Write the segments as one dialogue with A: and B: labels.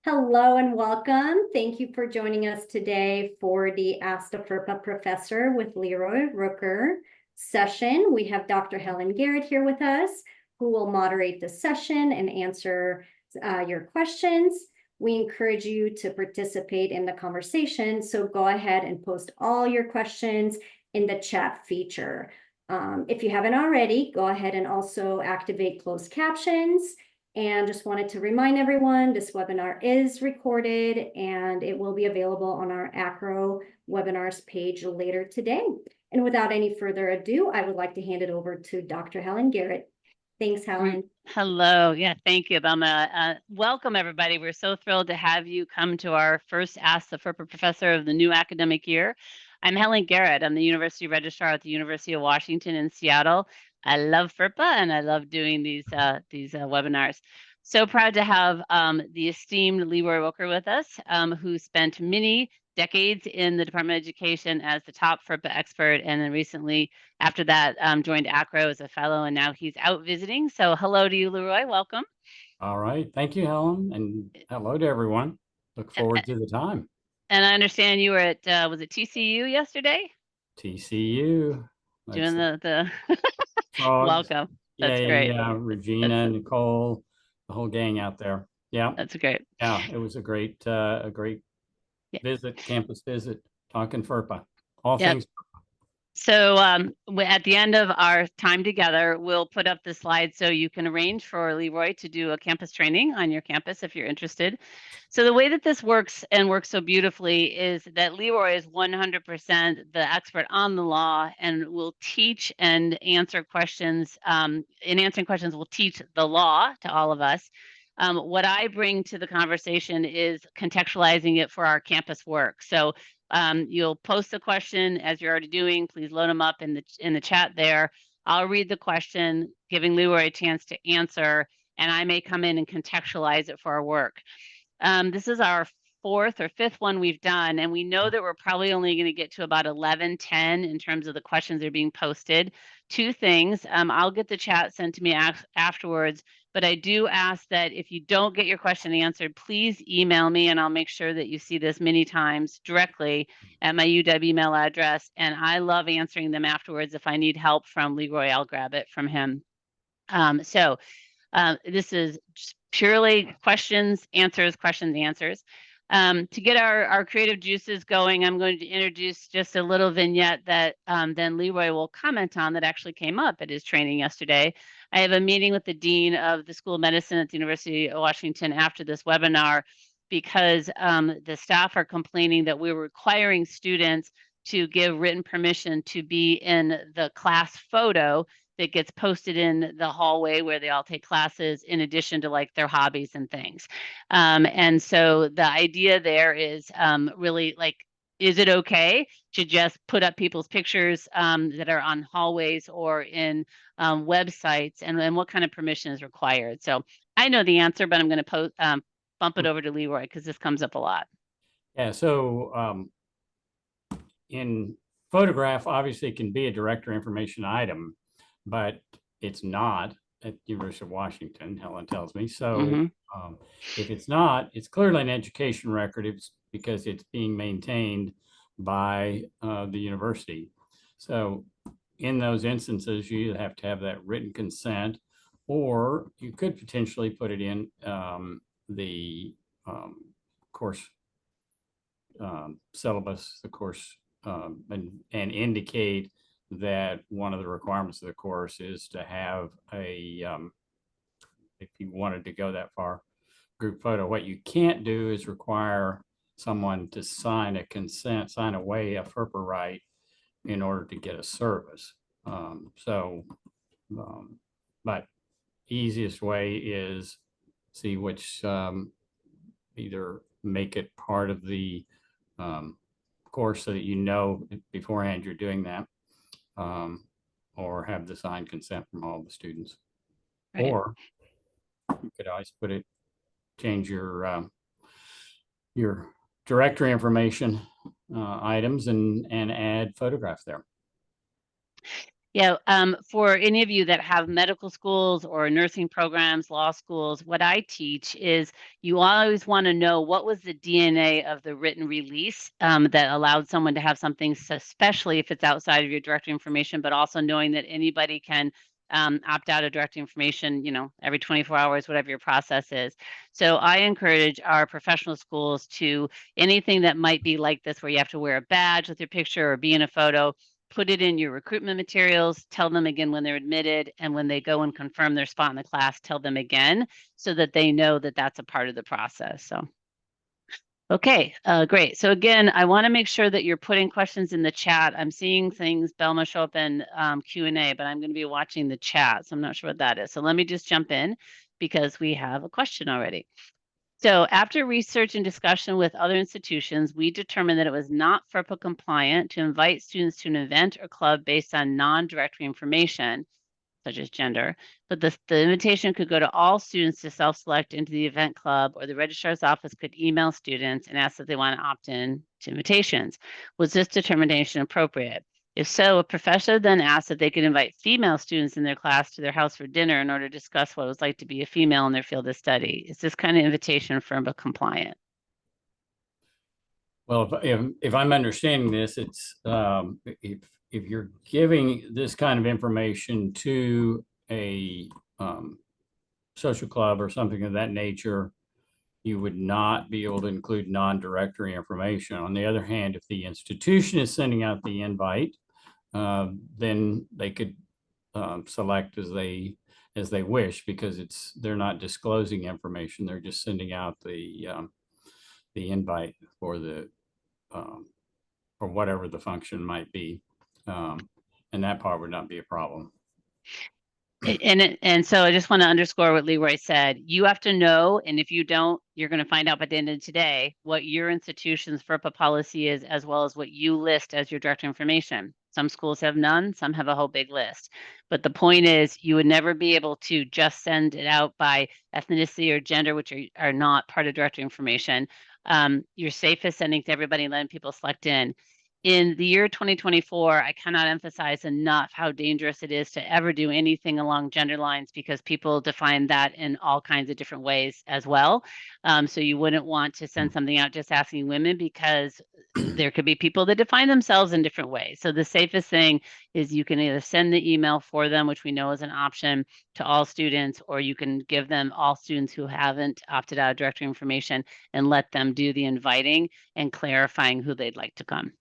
A: Hello and welcome. Thank you for joining us today for the Ask the FERPA Professor with LeRoy Rooker session. We have Dr. Helen Garrett here with us, who will moderate the session and answer your questions. We encourage you to participate in the conversation, so go ahead and post all your questions in the chat feature. If you haven't already, go ahead and also activate closed captions. And just wanted to remind everyone, this webinar is recorded and it will be available on our ACRO webinars page later today. And without any further ado, I would like to hand it over to Dr. Helen Garrett. Thanks, Helen.
B: Hello. Yeah, thank you, Belma. Welcome, everybody. We're so thrilled to have you come to our first Ask the FERPA Professor of the new academic year. I'm Helen Garrett. I'm the University Registrar at the University of Washington in Seattle. I love FERPA and I love doing these webinars. So proud to have the esteemed LeRoy Rooker with us, who spent many decades in the Department of Education as the top FERPA expert, and then recently, after that, joined ACRO as a fellow, and now he's out visiting. So hello to you, LeRoy. Welcome.
C: All right. Thank you, Helen, and hello to everyone. Look forward to the time.
B: And I understand you were at, was it TCU yesterday?
C: TCU.
B: Doing the welcome. That's
C: yeah,
B: great.
C: Yeah, Regina, Nicole, the whole gang out there. Yeah.
B: That's great.
C: Yeah, it was a great visit, campus visit, talking FERPA, all things.
B: So at the end of our time together, we'll put up the slide so you can arrange for LeRoy to do a campus training on your campus if you're interested. So the way that this works and works so beautifully is that LeRoy is 100% the expert on the law and will teach and answer questions. In answering questions, we'll teach the law to all of us. What I bring to the conversation is contextualizing it for our campus work. So you'll post the question as you're already doing. Please load them up in the chat there. I'll read the question, giving LeRoy a chance to answer, and I may come in and contextualize it for our work. This is our fourth or fifth one we've done, and we know that we're probably only going to get to about 11:10 in terms of the questions that are being posted. Two things, I'll get the chat sent to me afterwards, but I do ask that if you don't get your question answered, please email me and I'll make sure that you see this many times directly at my UW email address. And I love answering them afterwards. If I need help from LeRoy, I'll grab it from him. This is just purely questions, answers. To get our creative juices going, I'm going to introduce just a little vignette that then LeRoy will comment on that actually came up at his training yesterday. I have a meeting with the Dean of the School of Medicine at the University of Washington after this webinar because the staff are complaining that we're requiring students to give written permission to be in the class photo that gets posted in the hallway where they all take classes in addition to like their hobbies and things. And so the idea there is really like, is it okay to just put up people's pictures that are on hallways or in websites, and what kind of permission is required? So I know the answer, but I'm going to bump it over to LeRoy because this comes up a lot.
C: Yeah, so in photograph, obviously it can be a directory information item, but it's not at the University of Washington, Helen tells me. So if it's not, it's clearly an education record. It's because it's being maintained by the university. So in those instances, you either have to have that written consent, or you could potentially put it in the course syllabus, the course, and indicate that one of the requirements of the course is to have a, if you wanted to go that far, group photo. What you can't do is require someone to sign a consent, sign away a FERPA right in order to get a service. But easiest way is see which either make it part of the course so that you know beforehand you're doing that, or have the signed consent from all the students. Right. Or you could always put it, change your directory information items and add photographs there.
B: Yeah, for any of you that have medical schools or nursing programs, law schools, what I teach is you always want to know what was the DNA of the written release that allowed someone to have something, especially if it's outside of your directory information, but also knowing that anybody can opt out of directory information, every 24 hours, whatever your process is. So I encourage our professional schools to anything that might be like this, where you have to wear a badge with your picture or be in a photo, put it in your recruitment materials, tell them again when they're admitted, and when they go and confirm their spot in the class, tell them again so that they know that that's a part of the process. So, okay, great. So again, I want to make sure that you're putting questions in the chat. I'm seeing things, Belma, show up in Q&A, but I'm going to be watching the chat, so I'm not sure what that is. So let me just jump in because we have a question already. So after research and discussion with other institutions, we determined that it was not FERPA compliant to invite students to an event or club based on non-directory information, such as gender, but the invitation could go to all students to self-select into the event club, or the registrar's office could email students and ask if they want to opt in to invitations. Was this determination appropriate? If so, a professor then asked if they could invite female students in their class to their house for dinner in order to discuss what it was like to be a female in their field of study. Is this kind of invitation FERPA compliant?
C: Well, if I'm understanding this, it's if you're giving this kind of information to a social club or something of that nature, you would not be able to include non-directory information. On the other hand, if the institution is sending out the invite, then they could select as they wish, because they're not disclosing information. They're just sending out the invite for the or whatever the function might be, and that part would not be a problem.
B: And so I just want to underscore what LeRoy said. You have to know, and if you don't, you're going to find out by the end of today what your institution's FERPA policy is, as well as what you list as your directory information. Some schools have none, some have a whole big list. But the point is, you would never be able to just send it out by ethnicity or gender, which are not part of directory information. You're safest sending to everybody and letting people select in. In the year 2024, I cannot emphasize enough how dangerous it is to ever do anything along gender lines, because people define that in all kinds of different ways as well. So you wouldn't want to send something out just asking women, because there could be people that define themselves in different ways. So the safest thing is you can either send the email for them, which we know is an option, to all students, or you can give them all students who haven't opted out of directory information and let them do the inviting and clarifying who they'd like to come.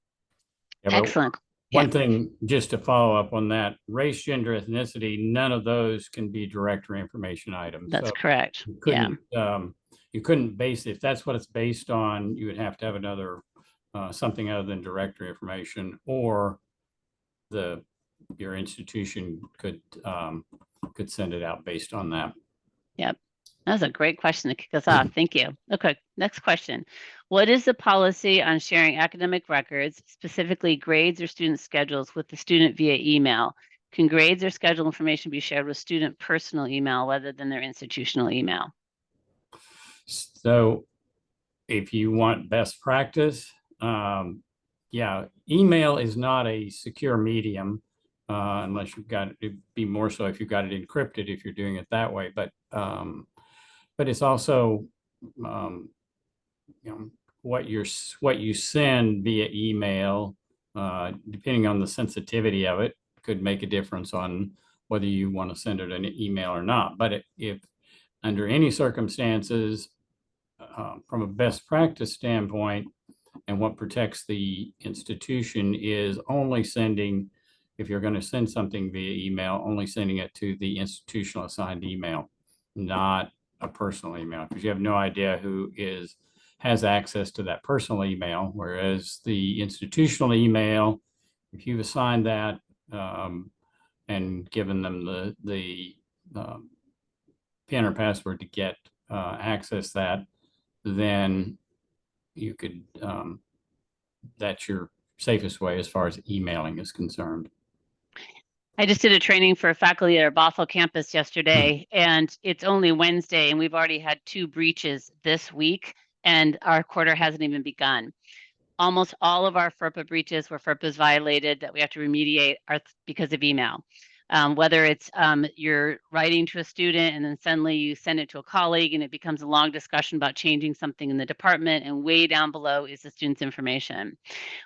C: Yeah,
B: excellent.
C: One thing, just to follow up on that, race, gender, ethnicity, none of those can be directory information items.
B: That's correct.
C: You couldn't base it. If that's what it's based on, you would have to have another something other than directory information, or your institution could send it out based on that.
B: Yep. That was a great question to kick us off. Thank you. Okay, next question. What is the policy on sharing academic records, specifically grades or student schedules, with the student via email? Can grades or schedule information be shared with student personal email rather than their institutional email?
C: So if you want best practice, yeah, email is not a secure medium unless you've got it'd be more so if you've got it encrypted, if you're doing it that way. But it's also what you send via email, depending on the sensitivity of it, could make a difference on whether you want to send it an email or not. But if under any circumstances, from a best practice standpoint, and what protects the institution is only sending, if you're going to send something via email, only sending it to the institutional assigned email, not a personal email, because you have no idea who has access to that personal email. Whereas the institutional email, if you've assigned that and given them the PIN or password to get access that, then you could, that's your safest way as far as emailing is concerned.
B: I just did a training for faculty at our Bothell campus yesterday, and it's only Wednesday, and we've already had 2 breaches this week, and our quarter hasn't even begun. almost all of our FERPA breaches where FERPA is violated that we have to remediate are because of email. Whether it's you're writing to a student and then suddenly you send it to a colleague and it becomes a long discussion about changing something in the department, and way down below is the student's information.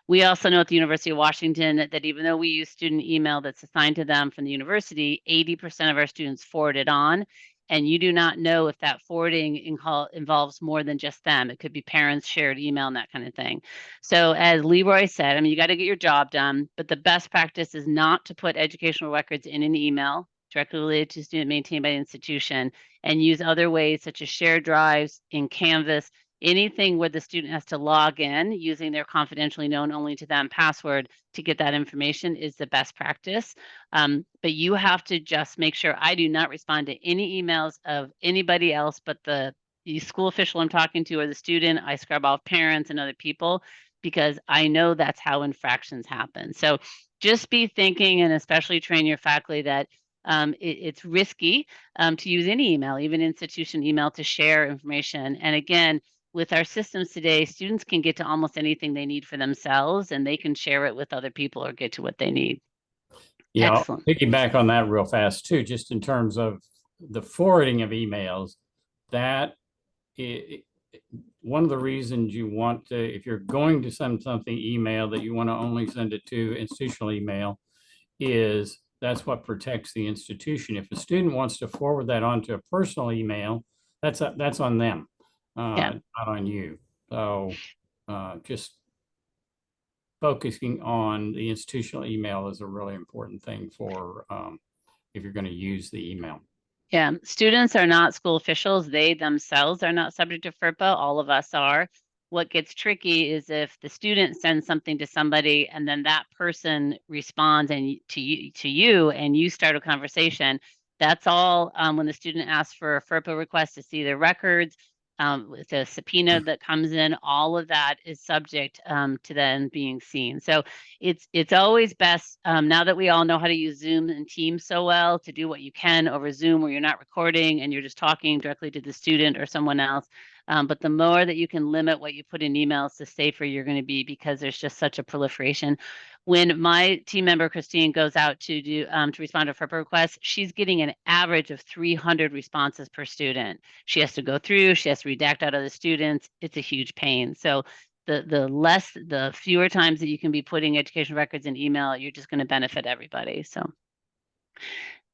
B: We also know at the University of Washington that even though we use student email that's assigned to them from the university, 80% of our students forward it on. And you do not know if that forwarding involves more than just them. It could be parents, shared email, and that kind of thing. So as LeRoy said, I mean, you got to get your job done, but the best practice is not to put educational records in an email directly related to a student maintained by the institution, and use other ways such as shared drives, in Canvas, anything where the student has to log in using their confidentially known only to them password to get that information is the best practice. But you have to just make sure I do not respond to any emails of anybody else but the school official I'm talking to or the student. I scrub off parents and other people because I know that's how infractions happen. So just be thinking, and especially train your faculty that it's risky to use any email, even institution email, to share information. And again, with our systems today, students can get to almost anything they need for themselves, and they can share it with other people or get to what they need.
C: Yeah,
B: Excellent.
C: I'll piggyback on that real fast too, just in terms of the forwarding of emails. That one of the reasons you want to, if you're going to send something email, that you want to only send it to institutional email, is that's what protects the institution. If a student wants to forward that onto a personal email, that's on them, not on you. So just focusing on the institutional email is a really important thing for if you're going to use the email.
B: Yeah, students are not school officials. They themselves are not subject to FERPA. All of us are. What gets tricky is if the student sends something to somebody and then that person responds and to you and you start a conversation. That's all when the student asks for a FERPA request to see their records, with a subpoena that comes in, all of that is subject to then being seen. So it's always best, now that we all know how to use Zoom and Teams so well, to do what you can over Zoom where you're not recording and you're just talking directly to the student or someone else. But the more that you can limit what you put in emails, the safer you're going to be, because there's just such a proliferation. When my team member Christine goes out to do to respond to FERPA requests, she's getting an average of 300 responses per student. She has to go through, she has to redact out other students. It's a huge pain. So the fewer times that you can be putting education records in email, you're just going to benefit everybody. So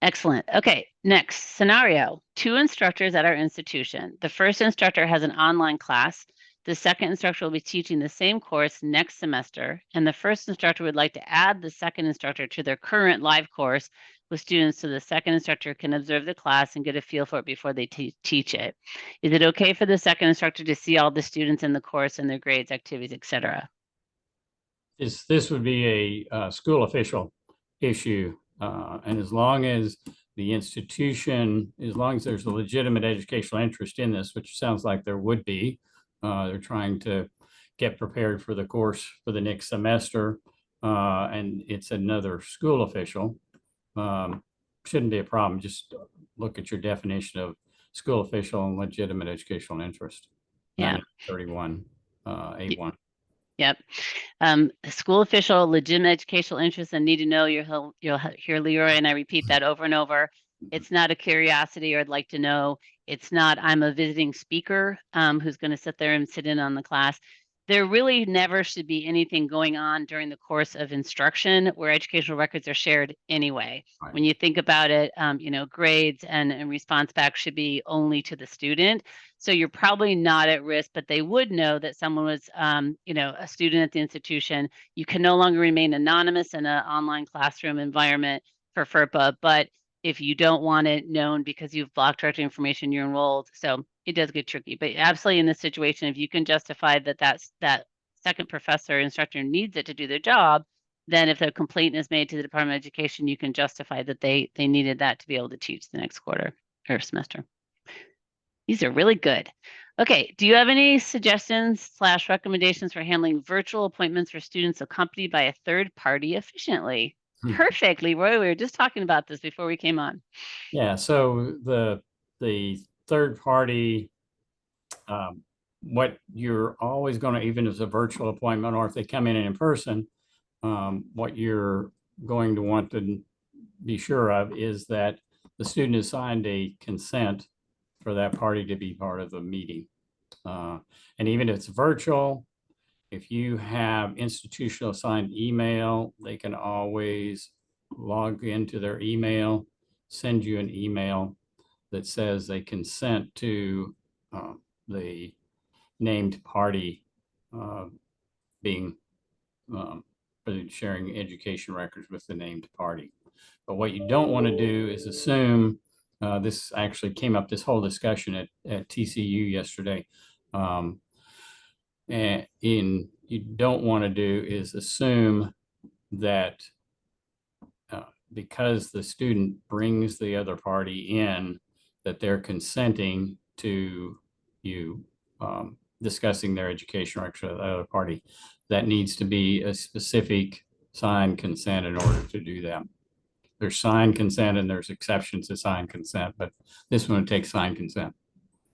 B: excellent. Okay, next scenario. 2 instructors at our institution. The first instructor has an online class. The second instructor will be teaching the same course next semester, and the first instructor would like to add the second instructor to their current live course with students so the second instructor can observe the class and get a feel for it before they teach it. Is it okay for the second instructor to see all the students in the course and their grades, activities, etc.?
C: This would be a school official issue. And as long as the institution, as long as there's a legitimate educational interest in this, which sounds like there would be, they're trying to get prepared for the course for the next semester, and it's another school official, shouldn't be a problem. Just look at your definition of school official and legitimate educational interest.
B: Yeah.
C: 31 A1.
B: Yep. School official, legitimate educational interest, and need to know. You'll hear LeRoy and I repeat that over and over. It's not a curiosity or I'd like to know. It's not I'm a visiting speaker who's going to sit there and sit in on the class. There really never should be anything going on during the course of instruction where educational records are shared anyway.
C: Right.
B: When you think about it, grades and response back should be only to the student. So you're probably not at risk, but they would know that someone was, a student at the institution. You can no longer remain anonymous in an online classroom environment for FERPA, but if you don't want it known because you've blocked directory information, you're enrolled. So it does get tricky, but absolutely in this situation, if you can justify that second professor instructor needs it to do their job, then if a complaint is made to the Department of Education, you can justify that they needed that to be able to teach the next quarter or semester. These are really good. Okay, do you have any suggestions / recommendations for handling virtual appointments for students accompanied by a third party efficiently? Perfect, LeRoy. We were just talking about this before we came on.
C: Yeah, so the third party what you're always going to, even as a virtual appointment, or if they come in person, what you're going to want to be sure of is that the student has signed a consent for that party to be part of the meeting. And even if it's virtual, if you have institutional assigned email, they can always log into their email, send you an email that says they consent to the named party being sharing education records with the named party. But what you don't want to do is assume, this actually came up, this whole discussion at TCU yesterday. And you don't want to do is assume that because the student brings the other party in, that they're consenting to you discussing their education records with the other party. That needs to be a specific signed consent in order to do that. There's signed consent and there's exceptions to signed consent, but this one takes signed consent.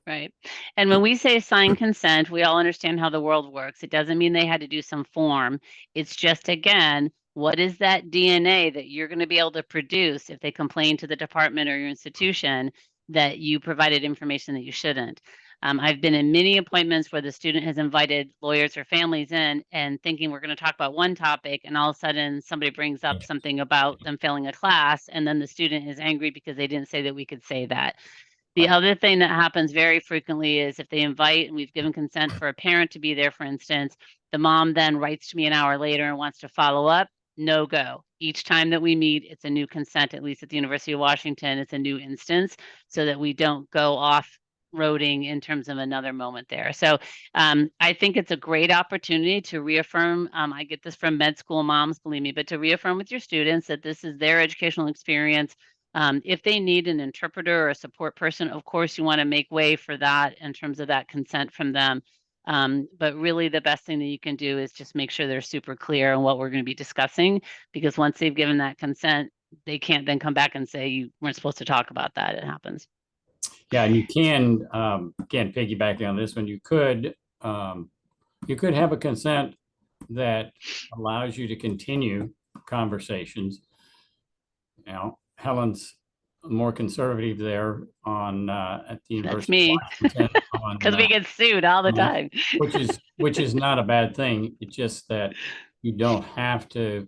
B: Right. And when we say sign consent, we all understand how the world works. It doesn't mean they had to do some form. It's just, again, what is that DNA that you're going to be able to produce if they complain to the department or your institution that you provided information that you shouldn't? I've been in many appointments where the student has invited lawyers or families in and thinking we're going to talk about one topic, and all of a sudden somebody brings up something about them failing a class, and then the student is angry because they didn't say that we could say that. The other thing that happens very frequently is if they invite and we've given consent for a parent to be there, for instance, the mom then writes to me an hour later and wants to follow up. No go. Each time that we meet, it's a new consent, at least at the University of Washington, it's a new instance so that we don't go off roading in terms of another moment there. So I think it's a great opportunity to reaffirm, I get this from med school moms, believe me, but to reaffirm with your students that this is their educational experience. If they need an interpreter or a support person, of course, you want to make way for that in terms of that consent from them. But really the best thing that you can do is just make sure they're super clear on what we're going to be discussing, because once they've given that consent, they can't then come back and say you weren't supposed to talk about that. It happens.
C: Yeah, and you can, again, piggybacking on this one, you could have a consent that allows you to continue conversations. Now, Helen's more conservative there on at the University of Washington.
B: Because we get sued all the time.
C: which is not a bad thing. It's just that you don't have to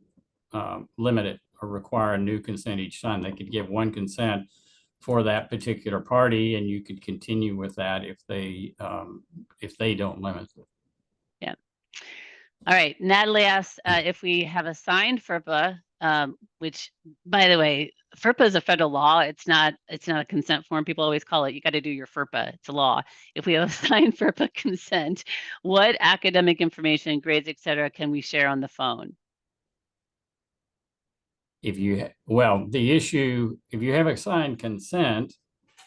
C: limit it or require a new consent each time. They could give one consent for that particular party, and you could continue with that if they don't limit it.
B: Yeah. All right. Natalie asks if we have a signed FERPA, which, by the way, FERPA is a federal law. It's not a consent form. People always call it, you got to do your FERPA. It's a law. If we have a signed FERPA consent, what academic information, grades, et cetera, can we share on the phone?
C: If you have a signed consent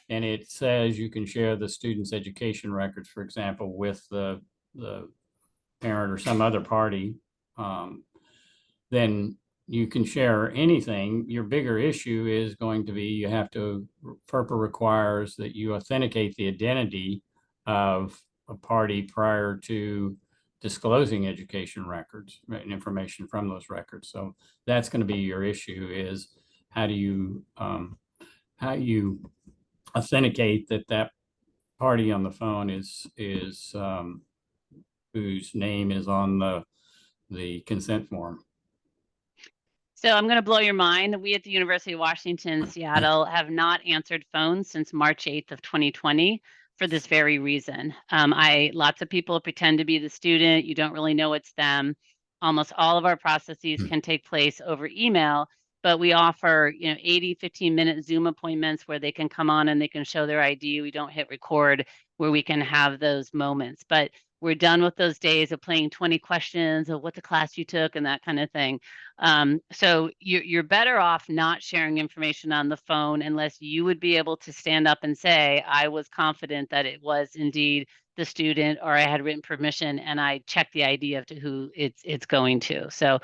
C: and it says you can share the student's education records, for example, with the parent or some other party, then you can share anything. Your bigger issue is going to be FERPA requires that you authenticate the identity of a party prior to disclosing education records and information from those records. So that's going to be your issue, is how do you authenticate that party on the phone is whose name is on the consent form.
B: So I'm going to blow your mind. We at the University of Washington, Seattle have not answered phones since March 8th of 2020 for this very reason. Lots of people pretend to be the student. You don't really know it's them. Almost all of our processes can take place over email, but we offer 80, 15-minute Zoom appointments where they can come on and they can show their ID. We don't hit record, where we can have those moments. But we're done with those days of playing 20 questions of what the class you took and that kind of thing. So you're better off not sharing information on the phone unless you would be able to stand up and say, I was confident that it was indeed the student, or I had written permission and I checked the ID of to who it's going to. So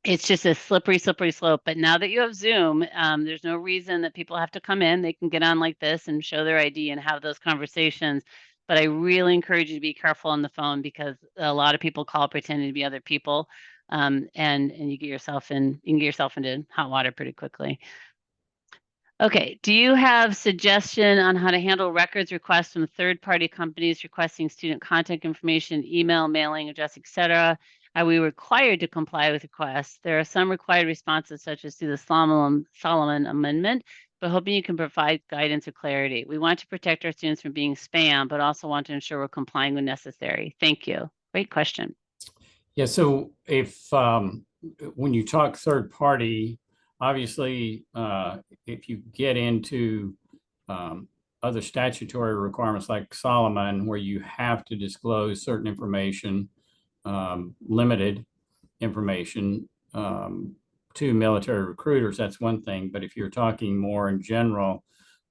B: it's just a slippery slope. But now that you have Zoom, there's no reason that people have to come in. They can get on like this and show their ID and have those conversations. but I really encourage you to be careful on the phone because a lot of people call pretending to be other people. And you can get yourself into hot water pretty quickly. Okay, do you have suggestion on how to handle records requests from third-party companies requesting student contact information, email, mailing address, etc.? Are we required to comply with requests? There are some required responses, such as through the Solomon Amendment, but hoping you can provide guidance or clarity. We want to protect our students from being spam, but also want to ensure we're complying when necessary. Thank you. Great question.
C: Yeah, so if when you talk third party, obviously, if you get into other statutory requirements like Solomon, where you have to disclose certain information, limited information to military recruiters, that's one thing. But if you're talking more in general,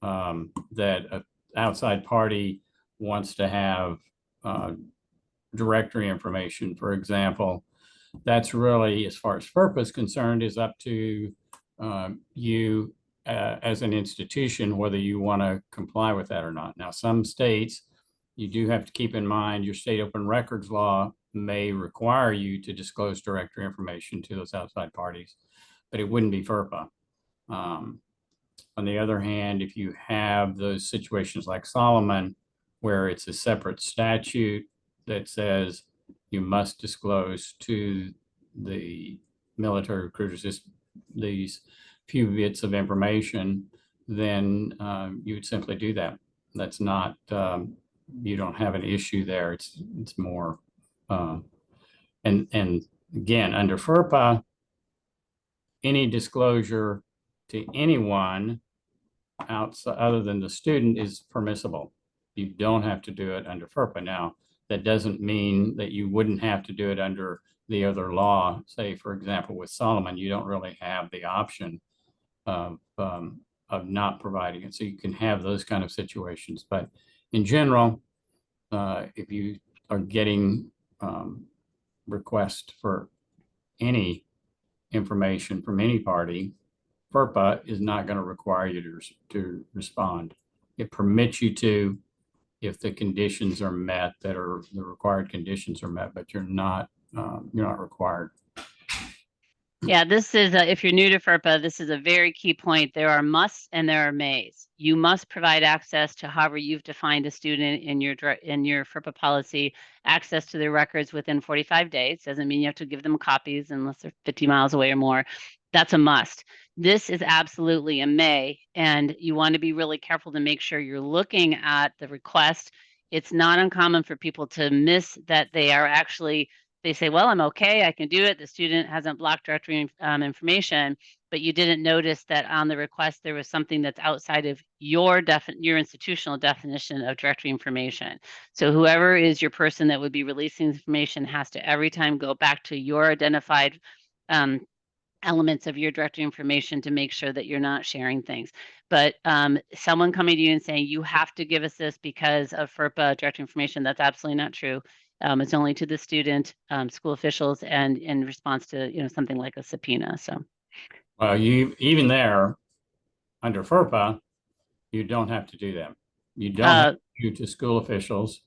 C: that an outside party wants to have directory information, for example, that's really, as far as FERPA is concerned, is up to you as an institution, whether you want to comply with that or not. Now, some states, you do have to keep in mind your state open records law may require you to disclose directory information to those outside parties, but it wouldn't be FERPA. On the other hand, if you have those situations like Solomon, where it's a separate statute that says you must disclose to the military recruiters these few bits of information, then you would simply do that. That's not, you don't have an issue there. It's more, and again, under FERPA, any disclosure to anyone outside other than the student is permissible. You don't have to do it under FERPA. Now, that doesn't mean that you wouldn't have to do it under the other law. Say, for example, with Solomon, you don't really have the option of not providing it. So you can have those kind of situations. But in general, if you are getting requests for any information from any party, FERPA is not going to require you to respond. It permits you to if the conditions are met, that are the required conditions are met, but you're not required.
B: Yeah, this is if you're new to FERPA, this is a very key point. There are musts and there are mays. You must provide access to however you've defined a student in your FERPA policy, access to their records within 45 days. Doesn't mean you have to give them copies unless they're 50 miles away or more. That's a must. This is absolutely a may, and you want to be really careful to make sure you're looking at the request. It's not uncommon for people to miss that they are actually, they say, well, I'm okay, I can do it. The student hasn't blocked directory information, but you didn't notice that on the request, there was something that's outside of your institutional definition of directory information. So whoever is your person that would be releasing information has to every time go back to your identified elements of your directory information to make sure that you're not sharing things. But someone coming to you and saying, you have to give us this because of FERPA directory information, that's absolutely not true. It's only to the student, school officials, and in response to something like a subpoena. So,
C: well, you even there under FERPA, you don't have to do that. You don't have to do to school officials.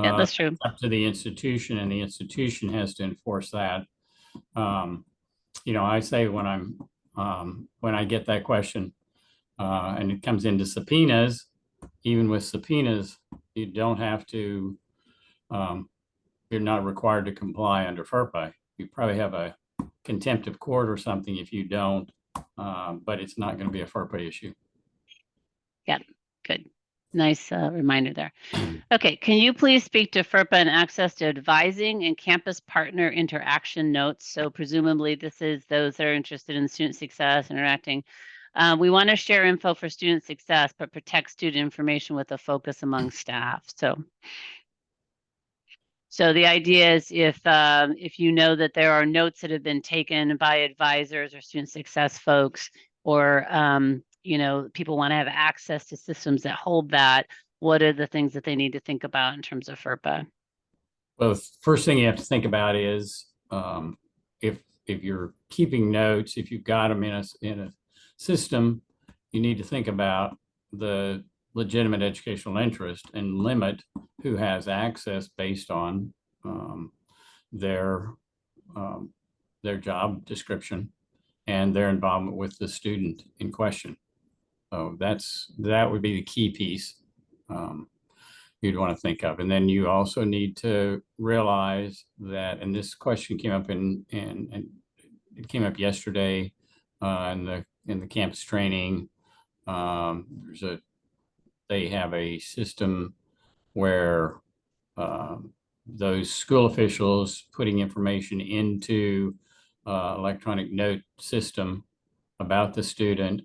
B: Yeah, that's true.
C: Up to the institution, and the institution has to enforce that. I say when I get that question, and it comes into subpoenas, even with subpoenas, you don't have to. You're not required to comply under FERPA. You probably have a contempt of court or something if you don't, but it's not going to be a FERPA issue.
B: Yeah, good. Nice reminder there. Okay, can you please speak to FERPA and access to advising and campus partner interaction notes? So presumably this is those that are interested in student success, interacting. We want to share info for student success, but protect student information with a focus among staff. So the idea is if you know that there are notes that have been taken by advisors or student success folks, or people want to have access to systems that hold that, what are the things that they need to think about in terms of FERPA?
C: Well, the first thing you have to think about is if you're keeping notes, if you've got them in a system, you need to think about the legitimate educational interest and limit who has access based on their job description and their involvement with the student in question. So that would be the key piece you'd want to think of. And then you also need to realize that, and this question came up and it came up yesterday in the campus training. They have a system where those school officials putting information into electronic note system about the student.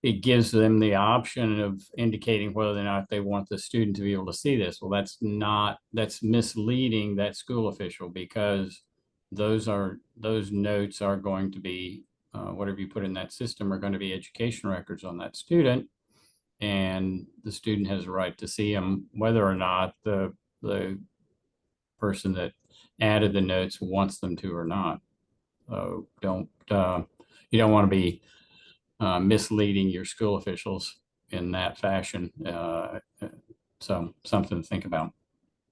C: It gives them the option of indicating whether or not they want the student to be able to see this. Well, that's misleading that school official, because those notes are going to be, whatever you put in that system are going to be education records on that student. And the student has a right to see them, whether or not the person that added the notes wants them to or not. So you don't want to be misleading your school officials in that fashion. So something to think about.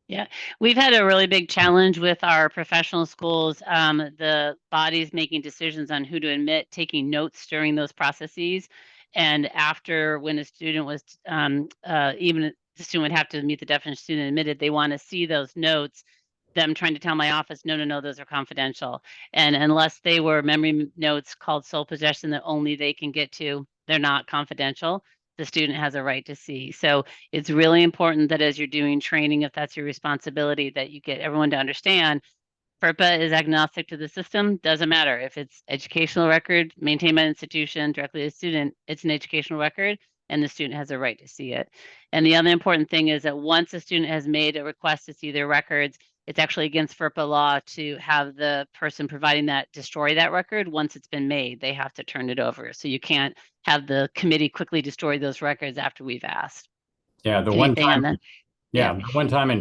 B: Yeah, we've had a really big challenge with our professional schools, the bodies making decisions on who to admit, taking notes during those processes. And after, when a student was, even the student would have to meet the definition of student admitted, they want to see those notes, them trying to tell my office, no, those are confidential. And unless they were memory notes called sole possession that only they can get to, they're not confidential. The student has a right to see. So it's really important that as you're doing training, if that's your responsibility, that you get everyone to understand FERPA is agnostic to the system. Doesn't matter if it's educational record maintained by an institution directly to the student, it's an educational record and the student has a right to see it. And the other important thing is that once a student has made a request to see their records, it's actually against FERPA law to have the person providing that destroy that record. Once it's been made, they have to turn it over. So you can't have the committee quickly destroy those records after we've asked.
C: Yeah, the one time in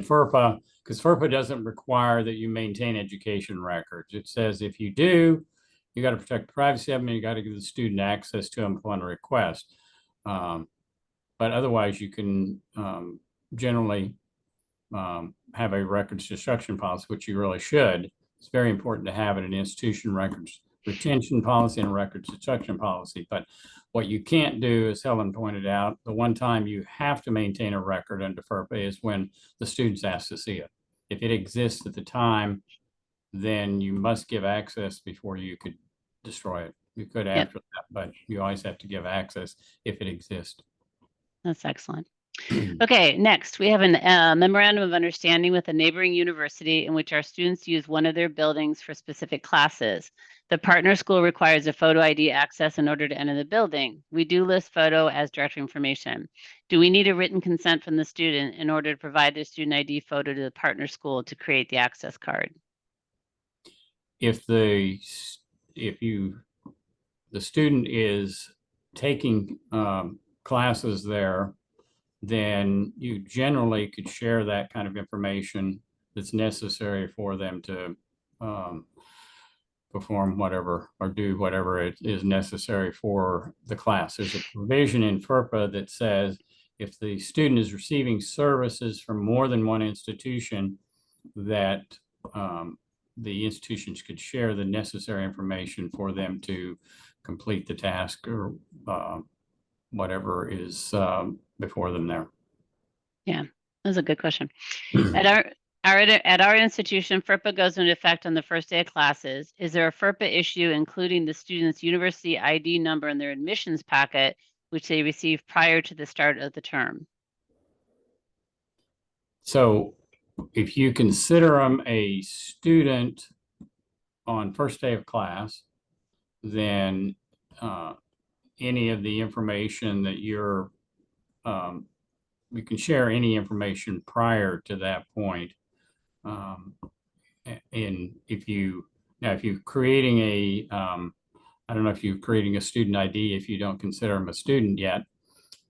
C: FERPA, because FERPA doesn't require that you maintain education records. It says if you do, you got to protect the privacy of them, and you got to give the student access to them upon request. But otherwise, you can generally have a records destruction policy, which you really should. It's very important to have an institution records retention policy and a records destruction policy. But what you can't do, as Helen pointed out, the one time you have to maintain a record under FERPA is when the student's asked to see it. If it exists at the time, then you must give access before you could destroy it. You could after that, but you always have to give access if it exists.
B: That's excellent. Okay, next we have a memorandum of understanding with a neighboring university in which our students use one of their buildings for specific classes. The partner school requires a photo ID access in order to enter the building. We do list photo as directory information. Do we need a written consent from the student in order to provide the student ID photo to the partner school to create the access card?
C: If the student is taking classes there, then you generally could share that kind of information that's necessary for them to perform whatever or do whatever it is necessary for the class. There's a provision in FERPA that says if the student is receiving services from more than one institution, that the institutions could share the necessary information for them to complete the task or whatever is before them there.
B: Yeah, that's a good question. At our institution, FERPA goes into effect on the first day of classes. Is there a FERPA issue including the student's university ID number in their admissions packet, which they receive prior to the start of the term?
C: So if you consider them a student on first day of class, then any of the information that you can share any information prior to that point. And if you're creating I don't know if you're creating a student ID, if you don't consider them a student yet,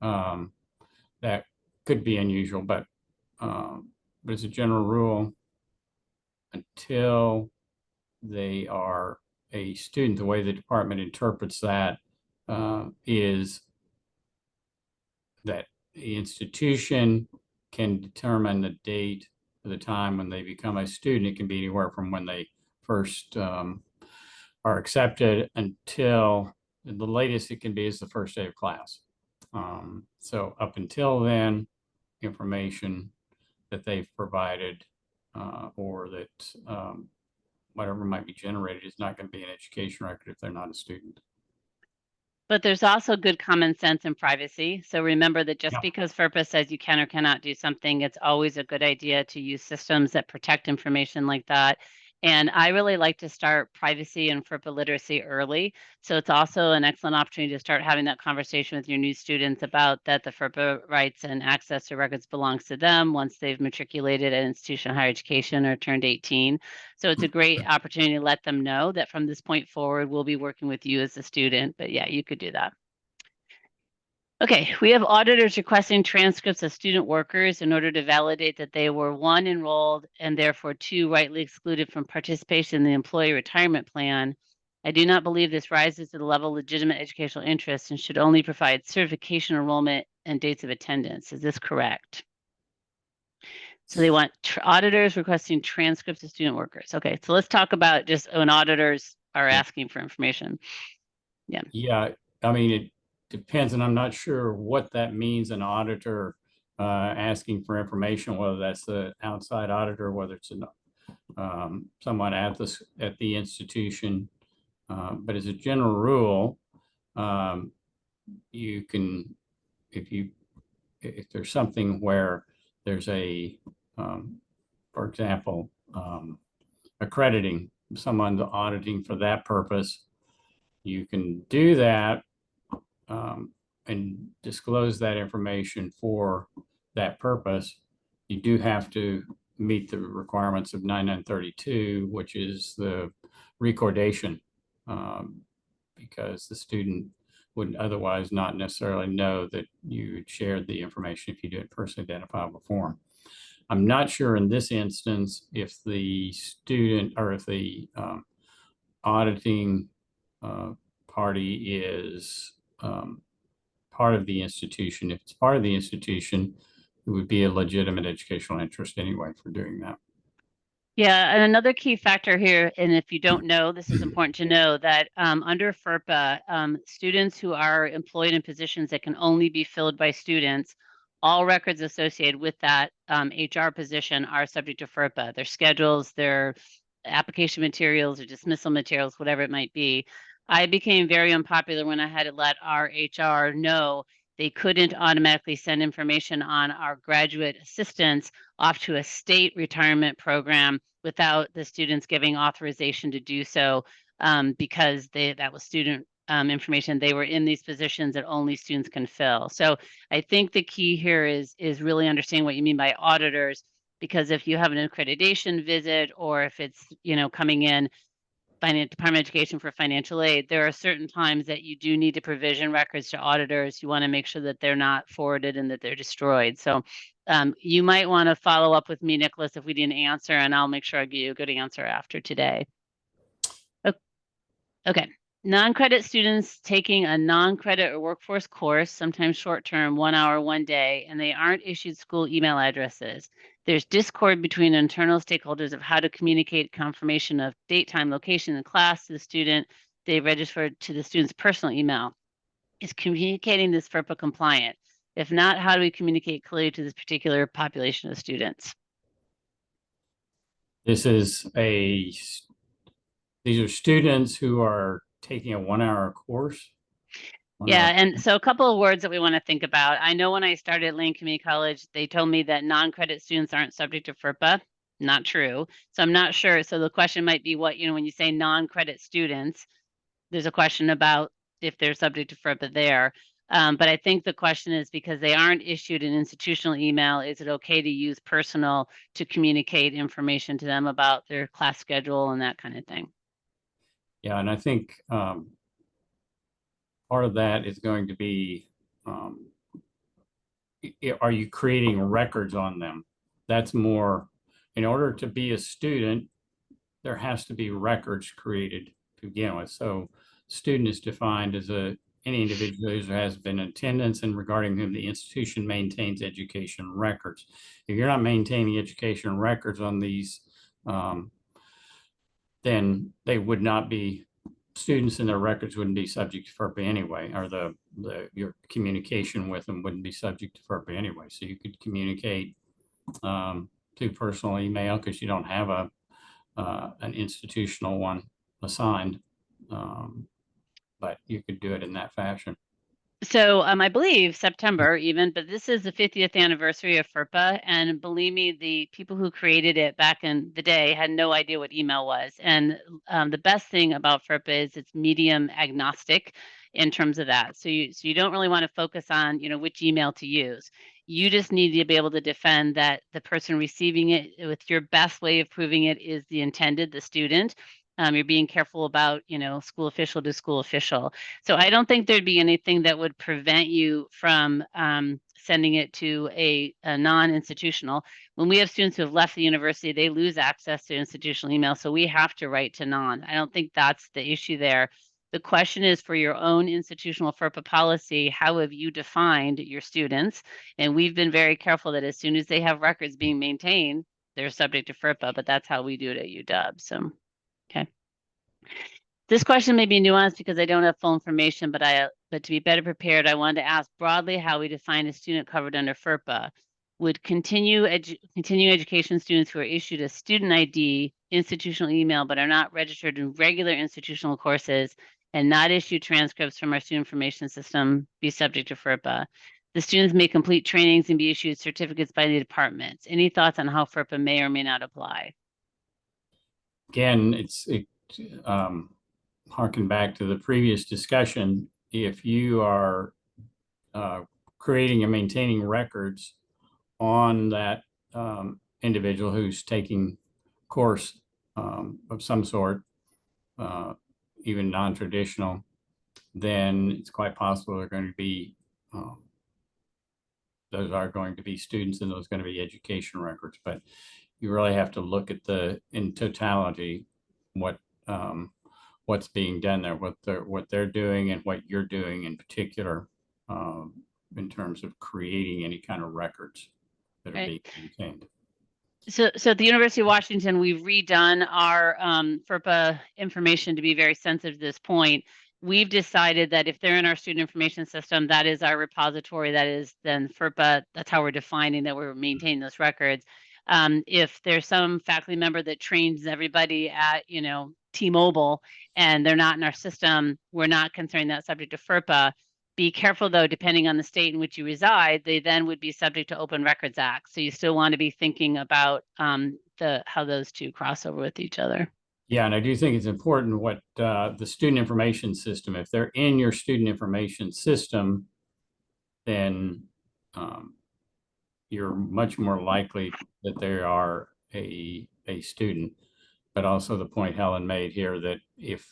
C: that could be unusual, but as a general rule, until they are a student, the way the department interprets that is that the institution can determine the date of the time when they become a student. It can be anywhere from when they first are accepted until the latest it can be is the first day of class. So up until then, information that they've provided or that whatever might be generated is not going to be an education record if they're not a student.
B: But there's also good common sense and privacy. So remember that just because FERPA says you can or cannot do something, it's always a good idea to use systems that protect information like that. And I really like to start privacy and FERPA literacy early. So it's also an excellent opportunity to start having that conversation with your new students about that the FERPA rights and access to records belongs to them once they've matriculated at an institution of higher education or turned 18. So it's a great opportunity to let them know that from this point forward, we'll be working with you as a student. But yeah, you could do that. Okay, we have auditors requesting transcripts of student workers in order to validate that they were 1, enrolled, and therefore 2, rightly excluded from participation in the employee retirement plan. I do not believe this rises to the level of legitimate educational interest and should only provide certification enrollment and dates of attendance. Is this correct? So they want auditors requesting transcripts of student workers. Okay, so let's talk about just when auditors are asking for information. Yeah.
C: Yeah, I mean, it depends, and I'm not sure what that means, an auditor asking for information, whether that's the outside auditor, whether it's someone at the institution. But as a general rule, you can, if there's something where there's for example, accrediting, someone's auditing for that purpose, you can do that and disclose that information for that purpose. You do have to meet the requirements of 9932, which is the recordation, because the student would otherwise not necessarily know that you shared the information if you do it personally identifiable form. I'm not sure in this instance if the student or if the auditing party is part of the institution. If it's part of the institution, it would be a legitimate educational interest anyway for doing that.
B: Yeah, and another key factor here, and if you don't know, this is important to know that under FERPA, students who are employed in positions that can only be filled by students, all records associated with that HR position are subject to FERPA. Their schedules, their application materials or dismissal materials, whatever it might be. I became very unpopular when I had to let our HR know they couldn't automatically send information on our graduate assistants off to a state retirement program without the students giving authorization to do so, because that was student information. They were in these positions that only students can fill. So I think the key here is really understanding what you mean by auditors, because if you have an accreditation visit or if it's, coming in Department of Education for financial aid, there are certain times that you do need to provision records to auditors. You want to make sure that they're not forwarded and that they're destroyed. So you might want to follow up with me, Nicholas, if we didn't answer, and I'll make sure I give you a good answer after today. Okay. Non-credit students taking a non-credit or workforce course, sometimes short-term, 1 hour, 1 day, and they aren't issued school email addresses. There's discord between internal stakeholders of how to communicate confirmation of date, time, location, and class to the student. They registered to the student's personal email. Is communicating this FERPA compliant? If not, how do we communicate clearly to this particular population of students?
C: These are students who are taking a 1 hour course.
B: Yeah, and so a couple of words that we want to think about. I know when I started at Lane Community College, they told me that non-credit students aren't subject to FERPA. Not true. So I'm not sure. So the question might be what, when you say non-credit students, there's a question about if they're subject to FERPA there. But I think the question is because they aren't issued an institutional email, is it okay to use personal to communicate information to them about their class schedule and that kind of thing?
C: Yeah, and I think part of that is going to be, are you creating records on them? That's more, in order to be a student, there has to be records created to begin with. So student is defined as an any individual who has been in attendance and regarding whom the institution maintains education records. If you're not maintaining education records on these, then they would not be, students and their records wouldn't be subject to FERPA anyway, or your communication with them wouldn't be subject to FERPA anyway. So you could communicate through personal email because you don't have an institutional one assigned, but you could do it in that fashion.
B: So I believe September even, but this is the 50th anniversary of FERPA. And believe me, the people who created it back in the day had no idea what email was. And the best thing about FERPA is it's medium agnostic in terms of that. So you don't really want to focus on, which email to use. You just need to be able to defend that the person receiving it with your best way of proving it is the intended, the student. You're being careful about, school official to school official. So I don't think there'd be anything that would prevent you from sending it to a non-institutional. When we have students who have left the university, they lose access to institutional email. So we have to write to non. I don't think that's the issue there. The question is for your own institutional FERPA policy, how have you defined your students? And we've been very careful that as soon as they have records being maintained, they're subject to FERPA, but that's how we do it at UW. So, okay. This question may be nuanced because I don't have full information, but to be better prepared, I wanted to ask broadly how we define a student covered under FERPA. Would continuing education students who are issued a student ID, institutional email, but are not registered in regular institutional courses and not issue transcripts from our student information system be subject to FERPA? The students may complete trainings and be issued certificates by the departments. Any thoughts on how FERPA may or may not apply?
C: Again, harken back to the previous discussion. If you are creating and maintaining records on that individual who's taking course of some sort, even non-traditional, then it's quite possible they're going to be those are going to be students and those are going to be education records. But you really have to look at in totality what's being done there, what they're doing and what you're doing in particular in terms of creating any kind of records that are being maintained.
B: So at the University of Washington, we've redone our FERPA information to be very sensitive to this point. We've decided that if they're in our student information system, that is our repository, that is then FERPA, that's how we're defining that we're maintaining those records. If there's some faculty member that trains everybody at, T-Mobile and they're not in our system, we're not considering that subject to FERPA. Be careful though, depending on the state in which you reside, they then would be subject to Open Records Act. So you still want to be thinking about how those two cross over with each other.
C: Yeah, and I do think it's important what the student information system, if they're in your student information system, then you're much more likely that they are a student. But also the point Helen made here that if,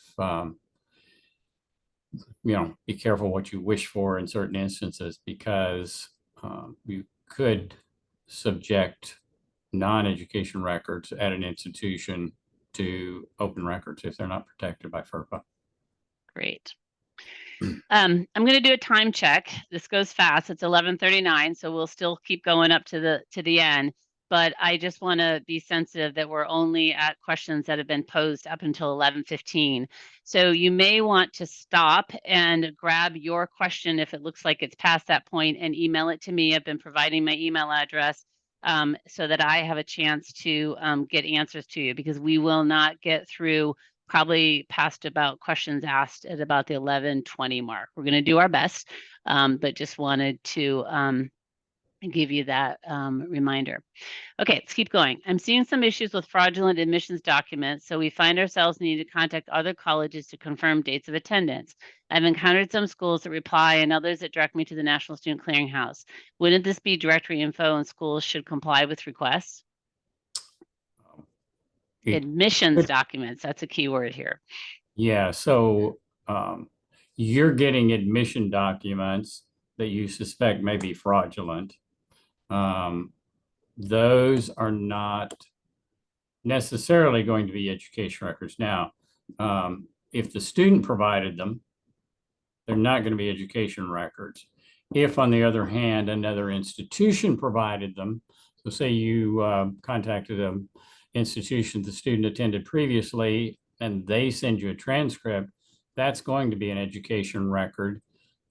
C: be careful what you wish for in certain instances, because you could subject non-education records at an institution to open records if they're not protected by FERPA.
B: Great. I'm going to do a time check. This goes fast. It's 11:39, so we'll still keep going up to the end. But I just want to be sensitive that we're only at questions that have been posed up until 11:15. So you may want to stop and grab your question if it looks like it's past that point and email it to me. I've been providing my email address so that I have a chance to get answers to you, because we will not get through probably past about questions asked at about the 11:20 mark. We're going to do our best, but just wanted to give you that reminder. Okay, let's keep going. I'm seeing some issues with fraudulent admissions documents, so we find ourselves needing to contact other colleges to confirm dates of attendance. I've encountered some schools that reply and others that direct me to the National Student Clearinghouse. Wouldn't this be directory info and schools should comply with requests? Admissions documents, that's a key word here.
C: Yeah, so you're getting admission documents that you suspect may be fraudulent. Those are not necessarily going to be education records. Now, if the student provided them they're not going to be education records. If, on the other hand, another institution provided them, so say you contacted an institution the student attended previously, and they send you a transcript, that's going to be an education record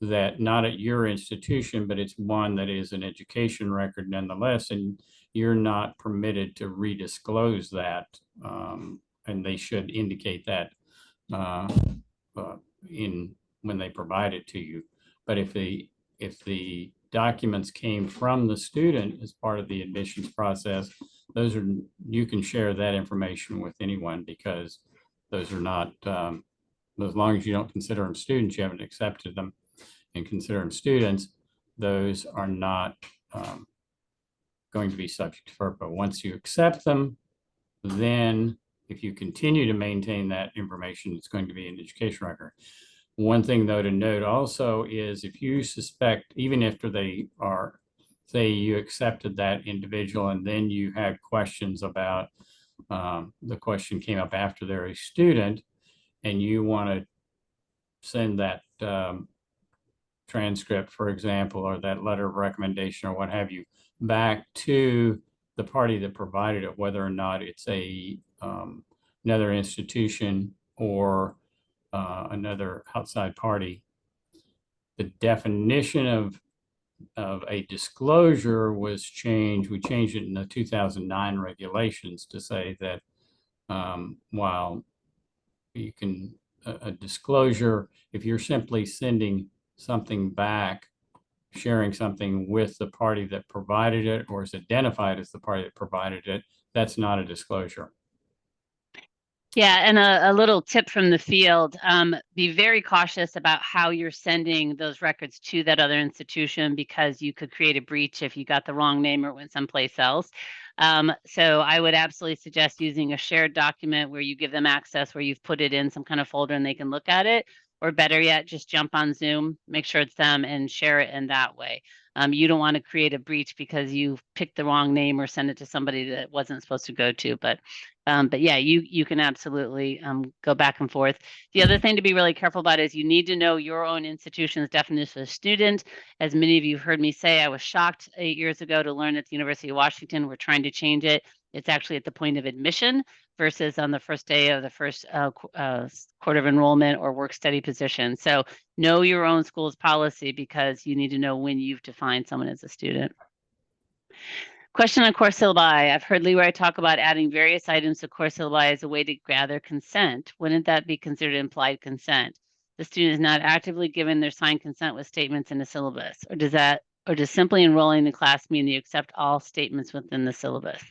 C: that not at your institution, but it's one that is an education record nonetheless, and you're not permitted to redisclose that, and they should indicate that in when they provide it to you. But if the documents came from the student as part of the admissions process, those are, you can share that information with anyone, because those are not, as long as you don't consider them students, you haven't accepted them and consider them students, those are not going to be subject to FERPA. Once you accept them, then if you continue to maintain that information, it's going to be an education record. One thing though to note also is, if you suspect, even after they are, say you accepted that individual and then you had questions about, the question came up after they're a student, and you want to send that transcript, for example, or that letter of recommendation or what have you, back to the party that provided it, whether or not it's a another institution or another outside party. The definition of a disclosure was changed. We changed it in the 2009 regulations to say that while you can, a disclosure, if you're simply sending something back, sharing something with the party that provided it or is identified as the party that provided it, that's not a disclosure.
B: Yeah, and a little tip from the field, be very cautious about how you're sending those records to that other institution, because you could create a breach if you got the wrong name or went someplace else. So I would absolutely suggest using a shared document where you give them access, where you've put it in some kind of folder and they can look at it, or better yet, just jump on Zoom, make sure it's them, and share it in that way. You don't want to create a breach because you picked the wrong name or send it to somebody that wasn't supposed to go to. But yeah, you can absolutely go back and forth. The other thing to be really careful about is you need to know your own institution's definition of student. As many of you heard me say, I was shocked 8 years ago to learn at the University of Washington, we're trying to change it. It's actually at the point of admission versus on the first day of the first quarter of enrollment or work study position. So know your own school's policy, because you need to know when you've defined someone as a student. Question on course syllabi. I've heard LeRoy talk about adding various items to course syllabi as a way to gather consent. Wouldn't that be considered implied consent? The student is not actively given their signed consent with statements in the syllabus, or does simply enrolling in the class mean you accept all statements within the syllabus?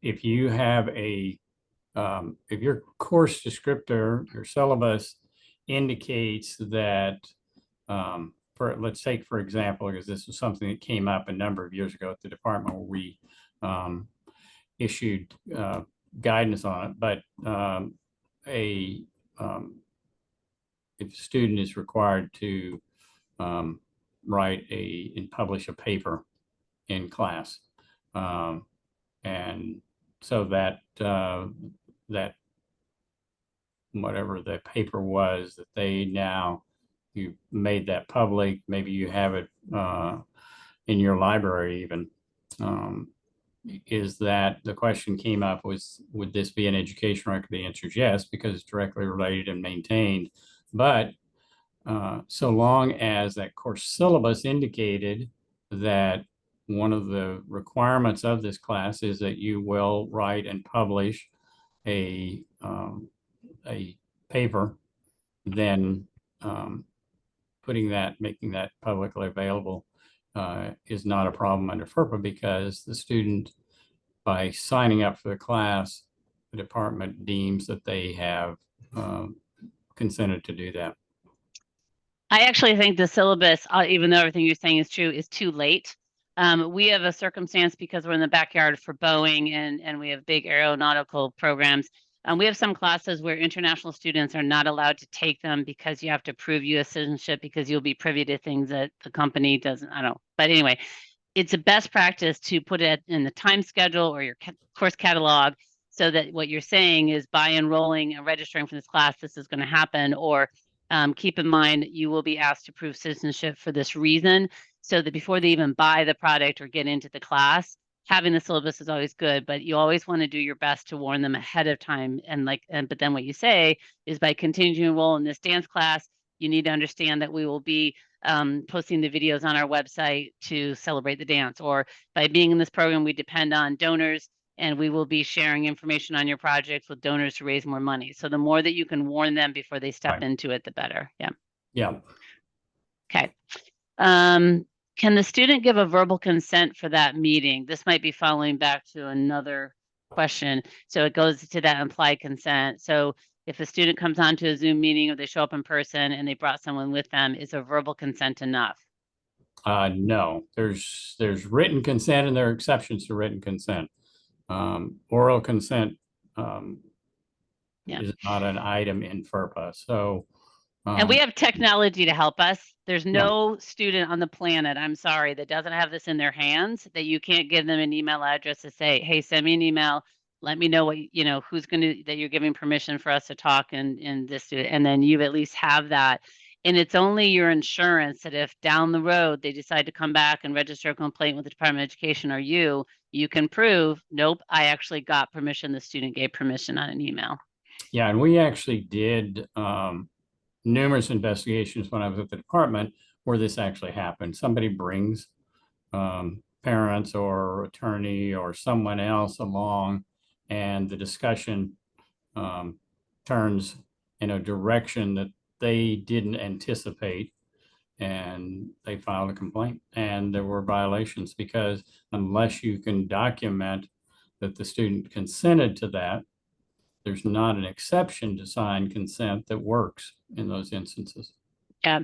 C: If you have if your course descriptor, your syllabus indicates that, let's take, for example, because this was something that came up a number of years ago at the department where we issued guidance on it, but if a student is required to write and publish a paper in class, and so that that whatever the paper was that they now, you made that public, maybe you have it in your library even, is that the question came up was, would this be an education record? The answer is yes, because it's directly related and maintained. But so long as that course syllabus indicated that one of the requirements of this class is that you will write and publish a paper, then making that publicly available is not a problem under FERPA, because the student, by signing up for the class, the department deems that they have consented to do that.
B: I actually think the syllabus, even though everything you're saying is true, is too late. We have a circumstance because we're in the backyard for Boeing and we have big aeronautical programs. We have some classes where international students are not allowed to take them because you have to prove U.S. citizenship, because you'll be privy to things that the company doesn't, I don't know. But anyway, it's a best practice to put it in the time schedule or your course catalog, so that what you're saying is by enrolling and registering for this class, this is going to happen, or keep in mind you will be asked to prove citizenship for this reason, so that before they even buy the product or get into the class, having the syllabus is always good, but you always want to do your best to warn them ahead of time. But then what you say is, by continuing to enroll in this dance class, you need to understand that we will be posting the videos on our website to celebrate the dance, or by being in this program, we depend on donors and we will be sharing information on your projects with donors to raise more money. So the more that you can warn them before they step into it, the better. Yeah.
C: Yeah.
B: Okay. Can the student give a verbal consent for that meeting? This might be following back to another question. So it goes to that implied consent. So if a student comes onto a Zoom meeting or they show up in person and they brought someone with them, is a verbal consent enough?
C: No, there's written consent and there are exceptions to written consent. Oral consent is not an item in FERPA. So,
B: and we have technology to help us. There's no student on the planet, I'm sorry, that doesn't have this in their hands, that you can't give them an email address to say, hey, send me an email. Let me know what, who's going to, that you're giving permission for us to talk and this, and then you at least have that. And it's only your insurance that if down the road they decide to come back and register a complaint with the Department of Education or you can prove, nope, I actually got permission. The student gave permission on an email.
C: Yeah, and we actually did numerous investigations when I was at the department where this actually happened. Somebody brings parents or attorney or someone else along, and the discussion turns in a direction that they didn't anticipate, and they filed a complaint, and there were violations, because unless you can document that the student consented to that, there's not an exception to signed consent that works in those instances.
B: Yeah.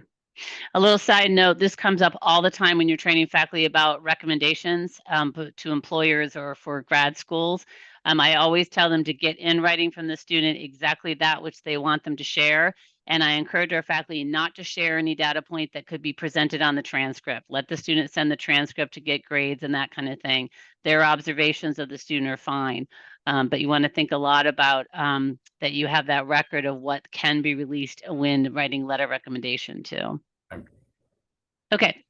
B: A little side note, this comes up all the time when you're training faculty about recommendations to employers or for grad schools. I always tell them to get in writing from the student exactly that which they want them to share. And I encourage our faculty not to share any data point that could be presented on the transcript. Let the student send the transcript to get grades and that kind of thing. Their observations of the student are fine. But you want to think a lot about that you have that record of what can be released when writing letter recommendation too. Okay.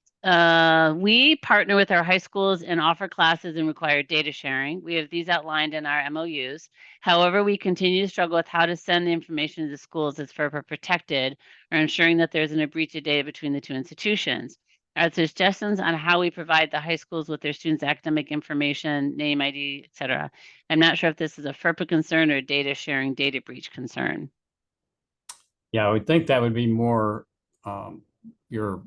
B: We partner with our high schools and offer classes and require data sharing. We have these outlined in our MOUs. However, we continue to struggle with how to send the information to the schools as FERPA protected, or ensuring that there isn't a breach of data between the two institutions. Are there suggestions on how we provide the high schools with their students' academic information, name, ID, et cetera? I'm not sure if this is a FERPA concern or data sharing, data breach concern.
C: Yeah, I would think that would be more your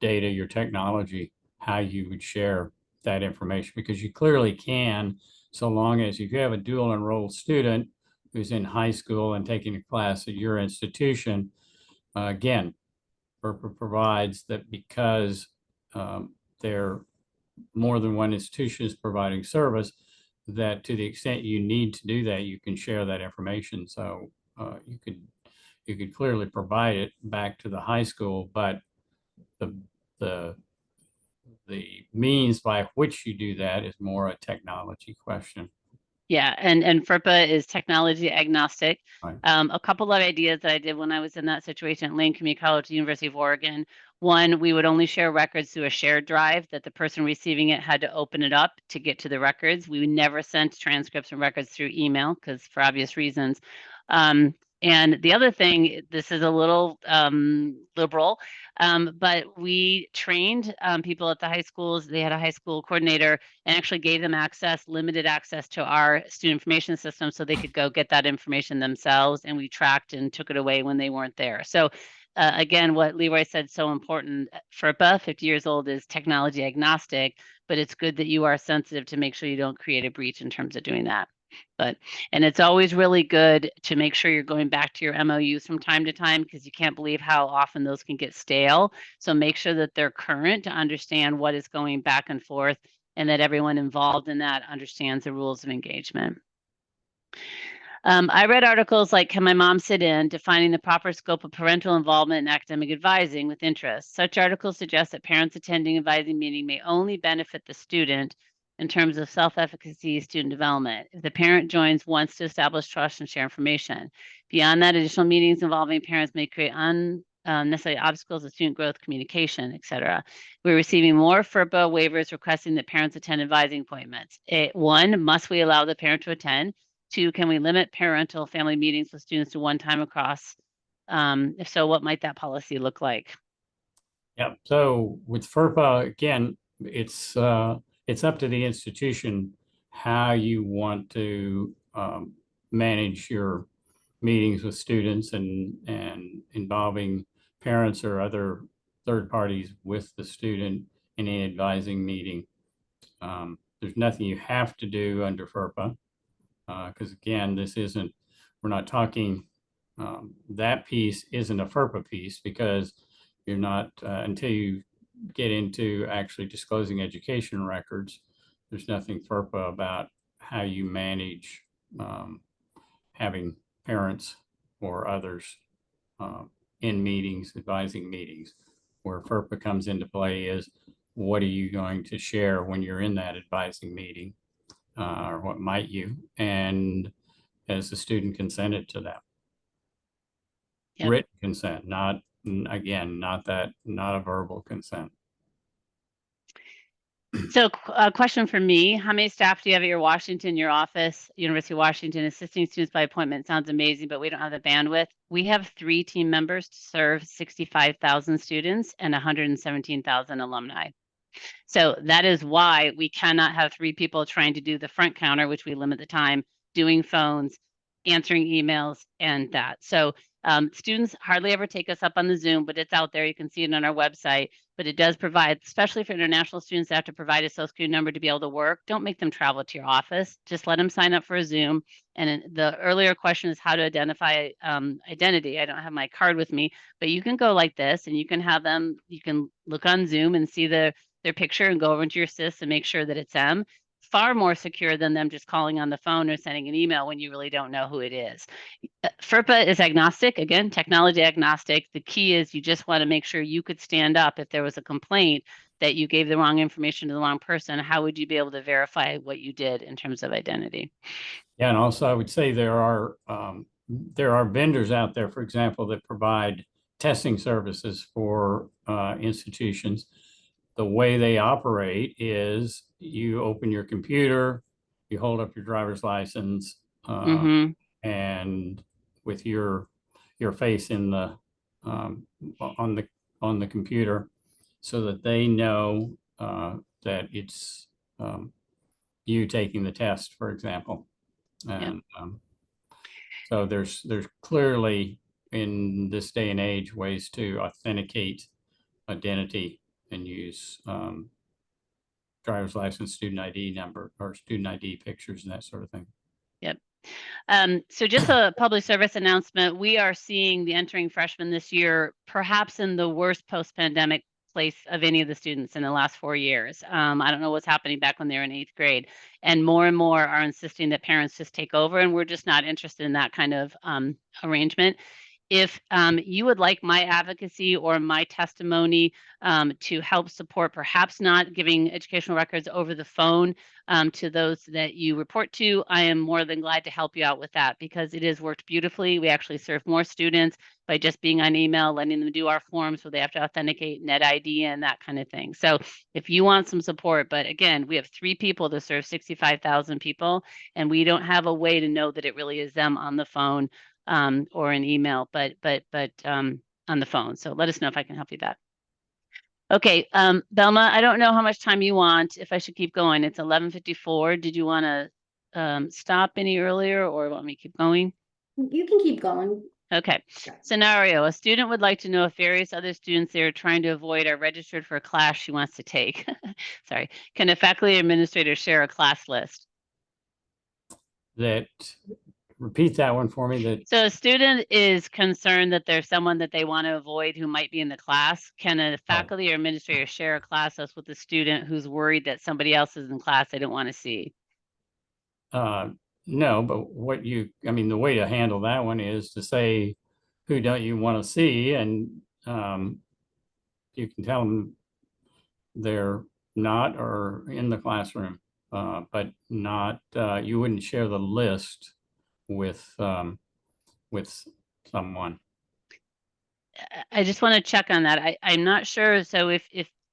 C: data, your technology, how you would share that information, because you clearly can, so long as if you have a dual enrolled student who's in high school and taking a class at your institution, again, FERPA provides that because there more than one institution is providing service, that to the extent you need to do that, you can share that information. So you could clearly provide it back to the high school, but the means by which you do that is more a technology question.
B: Yeah, and FERPA is technology agnostic.
C: Right.
B: A couple of ideas that I did when I was in that situation at Lane Community College, University of Oregon. One, we would only share records through a shared drive, that the person receiving it had to open it up to get to the records. We never sent transcripts and records through email, because for obvious reasons. And the other thing, this is a little liberal, but we trained people at the high schools. They had a high school coordinator and actually gave them access, limited access to our student information system, so they could go get that information themselves. And we tracked and took it away when they weren't there. So again, what LeRoy said, so important. FERPA, 50 years old, is technology agnostic, but it's good that you are sensitive to make sure you don't create a breach in terms of doing that. And it's always really good to make sure you're going back to your MOUs from time to time, because you can't believe how often those can get stale. So make sure that they're current to understand what is going back and forth, and that everyone involved in that understands the rules of engagement. I read articles like Can My Mom Sit In? Defining the proper scope of parental involvement in academic advising with interest. Such articles suggest that parents attending advising meeting may only benefit the student in terms of self-efficacy, student development. If the parent joins once to establish trust and share information. Beyond that, additional meetings involving parents may create unnecessary obstacles to student growth, communication, etc. We're receiving more FERPA waivers requesting that parents attend advising appointments. One, must we allow the parent to attend? Two, can we limit parental family meetings with students to one time across? If so, what might that policy look like?
C: Yeah, so with FERPA, again, it's up to the institution how you want to manage your meetings with students and involving parents or other third parties with the student in an advising meeting. There's nothing you have to do under FERPA because again, we're not talking, that piece isn't a FERPA piece because you're not, until you get into actually disclosing education records, there's nothing FERPA about how you manage having parents or others in meetings, advising meetings. Where FERPA comes into play is what are you going to share when you're in that advising meeting, or what might you, and has the student consented to that?
B: Yep.
C: Written consent, not a verbal consent.
B: So a question for me, how many staff do you have at your office, University of Washington? Assisting students by appointment sounds amazing, but we don't have the bandwidth. We have 3 team members to serve 65,000 students and 117,000 alumni. So that is why we cannot have 3 people trying to do the front counter, which we limit the time, doing phones, answering emails, and that. So students hardly ever take us up on the Zoom, but it's out there. You can see it on our website, but it does provide, especially for international students that have to provide a social security number to be able to work. Don't make them travel to your office. Just let them sign up for a Zoom. And the earlier question is how to identify identity. I don't have my card with me, but you can go like this and you can have them, you can look on Zoom and see their picture and go over into your SIS and make sure that it's them. Far more secure than them just calling on the phone or sending an email when you really don't know who it is. FERPA is agnostic, again, technology agnostic. The key is you just want to make sure you could stand up if there was a complaint that you gave the wrong information to the wrong person. How would you be able to verify what you did in terms of identity?
C: Yeah, and also I would say there are vendors out there, for example, that provide testing services for institutions. The way they operate is you open your computer, you hold up your driver's license, and with your face in the on the computer, so that they know that it's you taking the test, for example. And so there's clearly in this day and age ways to authenticate identity and use driver's license, student ID number, or student ID pictures and that sort of thing.
B: Yep. So just a public service announcement. We are seeing the entering freshmen this year, perhaps in the worst post-pandemic place of any of the students in the last 4 years. I don't know what's happening back when they were in 8th grade. And more are insisting that parents just take over, and we're just not interested in that kind of arrangement. If you would like my advocacy or my testimony to help support, perhaps not giving educational records over the phone to those that you report to, I am more than glad to help you out with that because it has worked beautifully. We actually serve more students by just being on email, letting them do our forms where they have to authenticate net ID and that kind of thing. So if you want some support, but again, we have 3 people to serve 65,000 people, and we don't have a way to know that it really is them on the phone or an email, but on the phone. So let us know if I can help you with that. Okay, Belma, I don't know how much time you want, if I should keep going. It's 11:54. Did you want to stop any earlier or want me to keep going?
A: You can keep going.
B: Okay. Scenario, a student would like to know if various other students they are trying to avoid are registered for a class she wants to take. Sorry. Can a faculty administrator share a class list?
C: Repeat that one for me.
B: So a student is concerned that there's someone that they want to avoid who might be in the class. Can a faculty or administrator share a class list with a student who's worried that somebody else is in class they don't want to see?
C: No, but the way to handle that one is to say, who don't you want to see? And you can tell them they're not or in the classroom. but not, you wouldn't share the list with someone.
B: I just want to check on that. I'm not sure. So if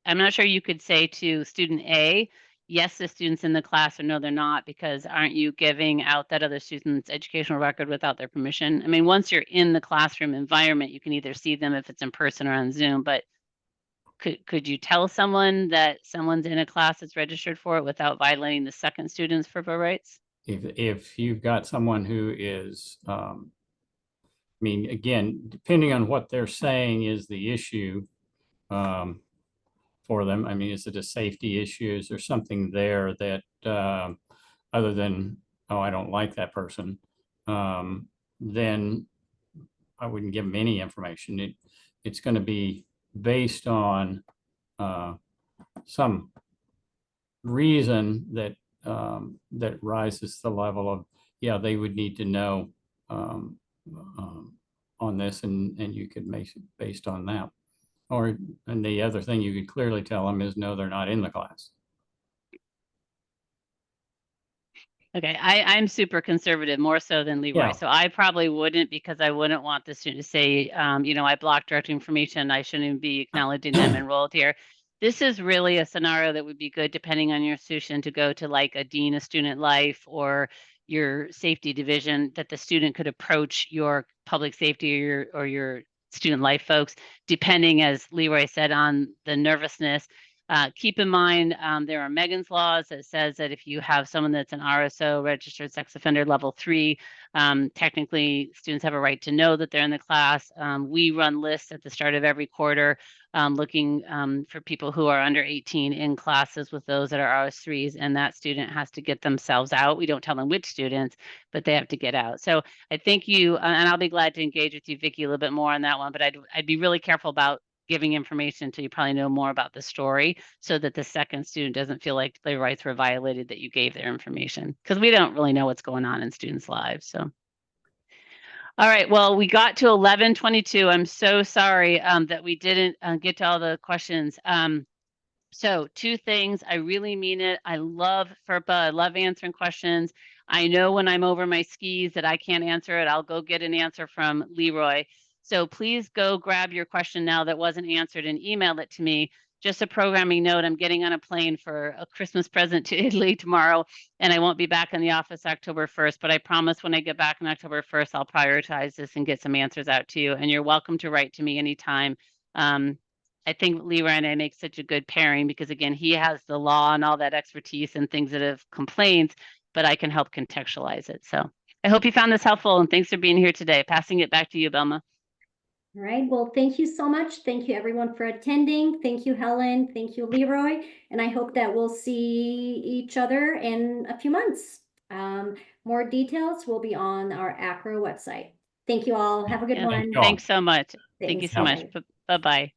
B: I'm not sure you could say to student A, yes, the student's in the class, or no, they're not, because aren't you giving out that other student's educational record without their permission? I mean, once you're in the classroom environment, you can either see them if it's in person or on Zoom, but could you tell someone that someone's in a class that's registered for it without violating the second student's FERPA rights?
C: If you've got someone who is, I mean, again, depending on what they're saying is the issue for them. I mean, is it a safety issue? Is there something there that other than, oh, I don't like that person, then I wouldn't give them any information. It's going to be based on some reason that that rises the level of, yeah, they would need to know on this, and you could make it based on that. Or, and the other thing you could clearly tell them is, no, they're not in the class.
B: Okay, I'm super conservative, more so than LeRoy.
C: Yeah.
B: So I probably wouldn't, because I wouldn't want the student to say, you know, I blocked direct information. I shouldn't even be acknowledging them enrolled here. This is really a scenario that would be good, depending on your institution, to go to like a dean of student life or your safety division, that the student could approach your public safety or your student life folks, depending, as LeRoy said, on the nervousness. Keep in mind, there are Megan's laws that says that if you have someone that's an RSO, registered sex offender level 3, technically students have a right to know that they're in the class. We run lists at the start of every quarter, looking for people who are under 18 in classes with those that are RS3s, and that student has to get themselves out. We don't tell them which students, but they have to get out. So I think you, and I'll be glad to engage with you, Vicki, a little bit more on that one, but I'd be really careful about giving information until you probably know more about the story, so that the second student doesn't feel like their rights were violated, that you gave their information, because we don't really know what's going on in students' lives. So, all right, well, we got to 11:22. I'm so sorry that we didn't get to all the questions. So 2 things, I really mean it. I love FERPA. I love answering questions. I know when I'm over my skis that I can't answer it, I'll go get an answer from LeRoy. So please go grab your question now that wasn't answered and email it to me. Just a programming note, I'm getting on a plane for a Christmas present to Italy tomorrow, and I won't be back in the office October 1st, but I promise when I get back on October 1st, I'll prioritize this and get some answers out to you. And you're welcome to write to me anytime. I think LeRoy and I make such a good pairing, because again, he has the law and all that expertise and things that have complaints, but I can help contextualize it. So I hope you found this helpful, and thanks for being here today. Passing it back to you, Belma.
A: All right, well, thank you so much. Thank you everyone for attending. Thank you, Helen. Thank you, LeRoy. And I hope that we'll see each other in a few months. More details will be on our ACRO website. Thank you all. Have a good one.
B: Thanks so much.
A: Thanks.
B: Thank you so much. Bye-bye.